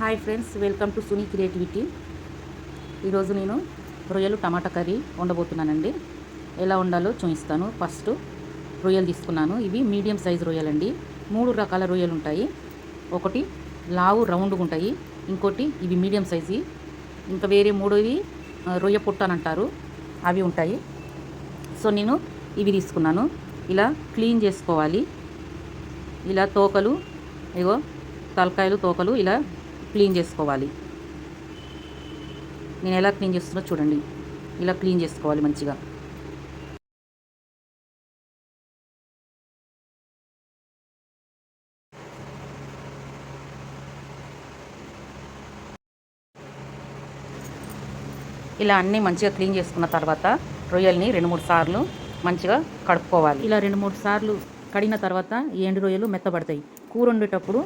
Hi friends, welcome to Suni creativity. ఈరోజు నేను రొయ్యలు టమాటా కర్రీ వండబోతున్నానండి. ఎలా వండాలో చూపిస్తాను. ఫస్ట్ రొయ్యలు తీసుకున్నాను. ఇవి మీడియం సైజు రొయ్యలండి. 3 రకాల రొయ్యలు ఉంటాయి. ఒకటి లావు రౌండ్గా ఉంటాయి, ఇంకోటి ఇవి మీడియం సైజు, ఇంకా వేరే మూడోవి రొయ్య పుట్టానంటారు, అవి ఉంటాయి. సో నేను ఇవి తీసుకున్నాను. ఇలా క్లీన్ చేసుకోవాలి. ఇలా తోకలు, ఇగో తలకాయలు, తోకలు ఇలా క్లీన్ చేసుకోవాలి. నేను ఎలా క్లీన్ చేస్తున్నా చూడండి. ఇలా క్లీన్ చేసుకోవాలి మంచిగా. ఇలా అన్నీ మంచిగా క్లీన్ చేసుకున్న తర్వాత రొయ్యల్ని 2-3 సార్లు మంచిగా కడుక్కోవాలి. ఇలా 2-3 సార్లు కడిగిన తర్వాత ఈ ఎండు రొయ్యలు మెత్తబడతాయి. కూర వండేటప్పుడు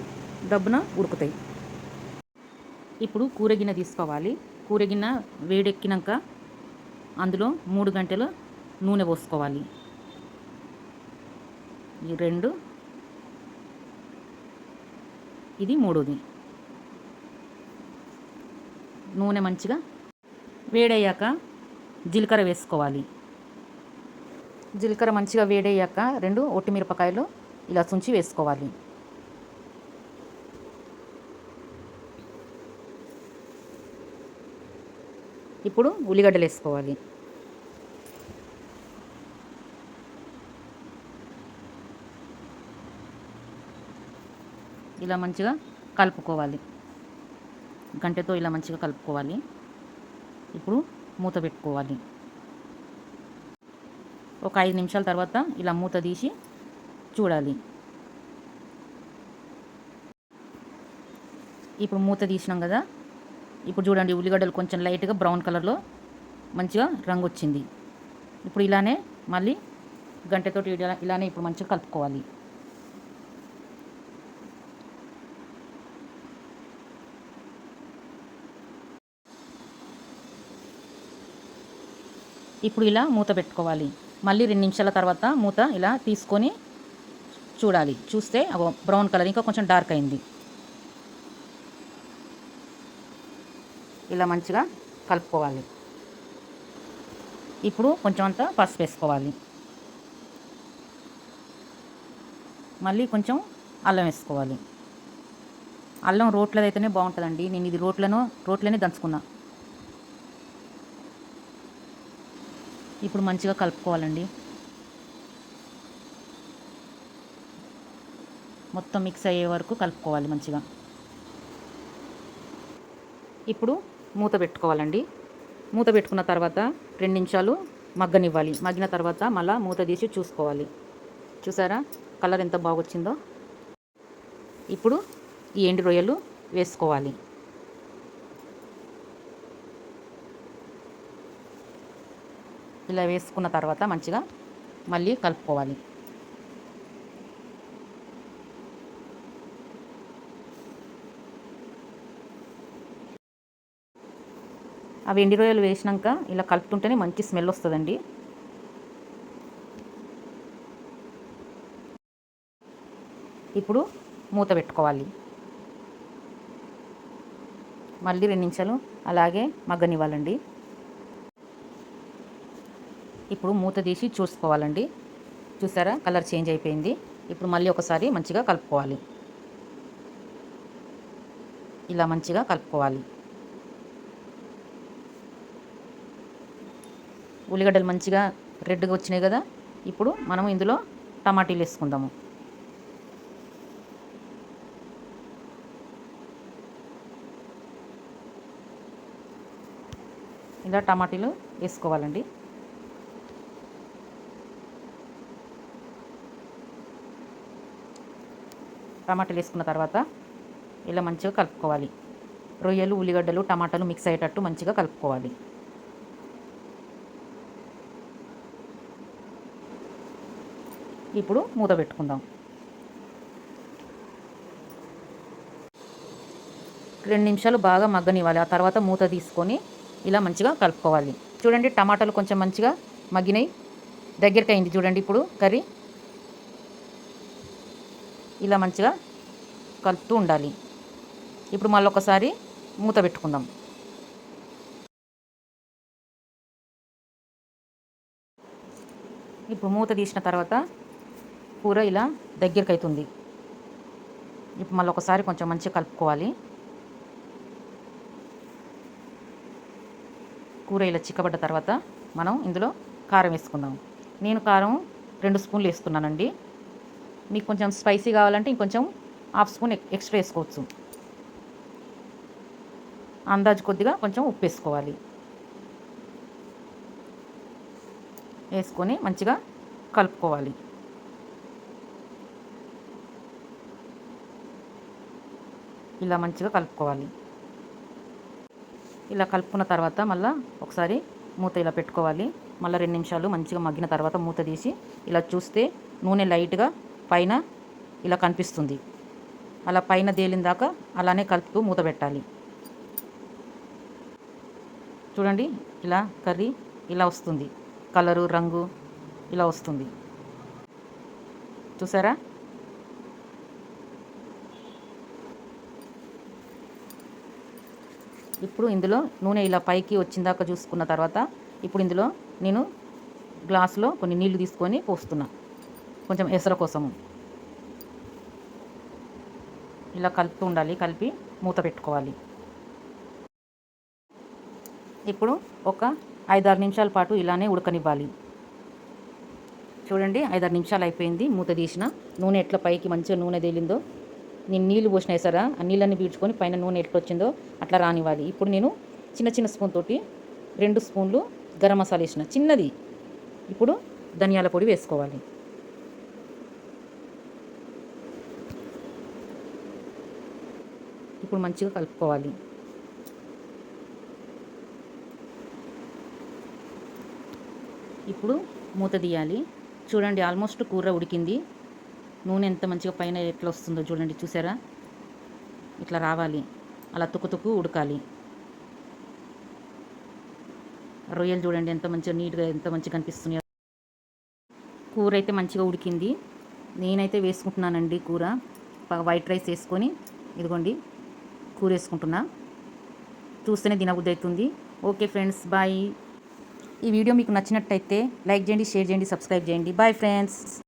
దబ్బున ఉడుకుతాయి. ఇప్పుడు కూర గిన్నె తీసుకోవాలి. కూర గిన్నె వేడెక్కినాక అందులో 3 గంటలు నూనె పోసుకోవాలి. ఈ 2, ఇది 3ది. నూనె మంచిగా వేడయ్యాక జీలకర్ర వేసుకోవాలి. జీలకర్ర మంచిగా వేడయ్యాక 2 ఒట్టిమిరపకాయలు ఇలా తుంచి వేసుకోవాలి. ఇప్పుడు ఉల్లిగడ్డలు వేసుకోవాలి. ఇలా మంచిగా కలుపుకోవాలి. గంటెతో ఇలా మంచిగా కలుపుకోవాలి. ఇప్పుడు మూత పెట్టుకోవాలి. ఒక 5 నిమిషాల తర్వాత ఇలా మూత తీసి చూడాలి. ఇప్పుడు మూత తీసినాం కదా. ఇప్పుడు చూడండి, ఉల్లిగడ్డలు కొంచెం లైట్గా బ్రౌన్ కలర్లో మంచిగా రంగు వచ్చింది. ఇప్పుడు ఇలానే మళ్ళీ గంటెతోటి ఇలానే ఇప్పుడు మంచిగా కలుపుకోవాలి. ఇప్పుడు ఇలా మూత పెట్టుకోవాలి. మళ్ళీ 2 నిమిషాల తర్వాత మూత ఇలా తీసుకొని చూడాలి. చూస్తే బ్రౌన్ కలర్ ఇంకా కొంచెం డార్క్ అయింది. ఇలా మంచిగా కలుపుకోవాలి. ఇప్పుడు కొంచెం అంతా పసుపు వేసుకోవాలి. మళ్ళీ కొంచెం అల్లం వేసుకోవాలి. అల్లం రోట్లది అయితేనే బాగుంటుందండి. నేను ఇది రోట్లోనే దంచుకున్నా. ఇప్పుడు మంచిగా కలుపుకోవాలండి. మొత్తం మిక్స్ అయ్యే వరకు కలుపుకోవాలి మంచిగా. ఇప్పుడు మూత పెట్టుకోవాలండి. మూత పెట్టుకున్న తర్వాత 2 నిమిషాలు మగ్గనివ్వాలి. మగ్గిన తర్వాత మళ్ళీ మూత తీసి చూసుకోవాలి. చూసారా కలర్ ఎంత బాగొచ్చిందో. ఇప్పుడు ఈ ఎండు రొయ్యలు వేసుకోవాలి. ఇలా వేసుకున్న తర్వాత మంచిగా మళ్ళీ కలుపుకోవాలి. అవి ఎండి రొయ్యలు వేసినాక ఇలా కలుపుతుంటేనే మంచి స్మెల్ వస్తుందండి. ఇప్పుడు మూత పెట్టుకోవాలి. మళ్ళీ 2 నిమిషాలు అలాగే మగ్గనివ్వాలండి. ఇప్పుడు మూత తీసి చూసుకోవాలండి. చూసారా కలర్ చేంజ్ అయిపోయింది. ఇప్పుడు మళ్ళీ ఒకసారి మంచిగా కలుపుకోవాలి. ఇలా మంచిగా కలుపుకోవాలి. ఉల్లిగడ్డలు మంచిగా రెడ్గా వచ్చినాయి కదా. ఇప్పుడు మనం ఇందులో టమాటీలు వేసుకుందాము. ఇలా టమాటీలు వేసుకోవాలండి. టమాటాలు వేసుకున్న తర్వాత ఇలా మంచిగా కలుపుకోవాలి. రొయ్యలు, ఉల్లిగడ్డలు, టమాటాలు మిక్స్ అయ్యేటట్టు మంచిగా కలుపుకోవాలి. ఇప్పుడు మూత పెట్టుకుందాం. 2 నిమిషాలు బాగా మగ్గనివ్వాలి. ఆ తర్వాత మూత తీసుకొని ఇలా మంచిగా కలుపుకోవాలి. చూడండి టమాటాలు కొంచెం మంచిగా మగ్గినాయి, దగ్గరికి అయింది చూడండి. ఇప్పుడు కర్రీ ఇలా మంచిగా కలుపుతూ ఉండాలి. ఇప్పుడు మళ్ళీ ఒకసారి మూత పెట్టుకుందాం. ఇప్పుడు మూత తీసిన తర్వాత కూర ఇలా దగ్గరికి అవుతుంది. ఇప్పుడు మళ్ళీ ఒకసారి కొంచెం మంచిగా కలుపుకోవాలి. కూర ఇలా చిక్కబడ్డ తర్వాత మనం ఇందులో కారం వేసుకుందాం. నేను కారం 2 స్పూన్లు వేస్తున్నానండి. మీకు కొంచెం స్పైసీ కావాలంటే ఇంకొంచెం హాఫ్ స్పూన్ ఎక్స్ట్రా వేసుకోవచ్చు. అందాజు కొద్దిగా కొంచెం ఉప్పు వేసుకోవాలి. వేసుకొని మంచిగా కలుపుకోవాలి. ఇలా మంచిగా కలుపుకోవాలి. ఇలా కలుపుకున్న తర్వాత మళ్ళీ ఒకసారి మూత ఇలా పెట్టుకోవాలి. మళ్ళీ 2 నిమిషాలు మంచిగా మగ్గిన తర్వాత మూత తీసి ఇలా చూస్తే నూనె లైట్గా పైన ఇలా కనిపిస్తుంది. అలా పైన తేలిన దాకా అలానే కలుపుతూ మూత పెట్టాలి. చూడండి, ఇలా కర్రీ ఇలా వస్తుంది. కలరు, రంగు ఇలా వస్తుంది. చూసారా? ఇప్పుడు ఇందులో నూనె ఇలా పైకి వచ్చిందాక చూసుకున్న తర్వాత ఇప్పుడు ఇందులో నేను గ్లాసులో కొన్ని నీళ్లు తీసుకొని పోస్తున్నా, కొంచెం ఎసరు కోసము. ఇలా కలుపుతూ ఉండాలి. కలిపి మూత పెట్టుకోవాలి. ఇప్పుడు ఒక 5-6 నిమిషాల పాటు ఇలానే ఉడకనివ్వాలి. చూడండి, 5-6 నిమిషాలు అయిపోయింది. మూత తీసిన నూనె ఎట్లా పైకి మంచిగా నూనె తేలిందో, నేను నీళ్ళు పోసిన వేసారా, ఆ నీళ్ళని పీల్చుకొని పైన నూనె ఎట్లా వచ్చిందో అట్లా రానివ్వాలి. ఇప్పుడు నేను చిన్న స్పూన్ తోటి 2 స్పూన్లు గరం మసాలా వేసిన, చిన్నది. ఇప్పుడు ధనియాల పొడి వేసుకోవాలి. ఇప్పుడు మంచిగా కలుపుకోవాలి. ఇప్పుడు మూత తీయాలి. చూడండి, ఆల్మోస్ట్ కూర ఉడికింది. నూనె ఎంత మంచిగా పైన ఎట్లా వస్తుందో చూడండి. చూసారా? ఇట్లా రావాలి. అలా తుక్కు ఉడకాలి. రొయ్యలు చూడండి ఎంత మంచిగా నీట్గా ఎంత మంచిగా కనిపిస్తున్నాయో. కూర అయితే మంచిగా ఉడికింది. నేనైతే వేసుకుంటున్నానండి కూర. వైట్ రైస్ వేసుకొని ఇదిగోండి కూర వేసుకుంటున్నా. చూస్తేనే తినబుద్ధి అవుతుంది. Okay friends, bye. ఈ వీడియో మీకు నచ్చినట్టయితే లైక్ చేయండి, షేర్ చేయండి, సబ్స్క్రైబ్ చేయండి. Bye friends.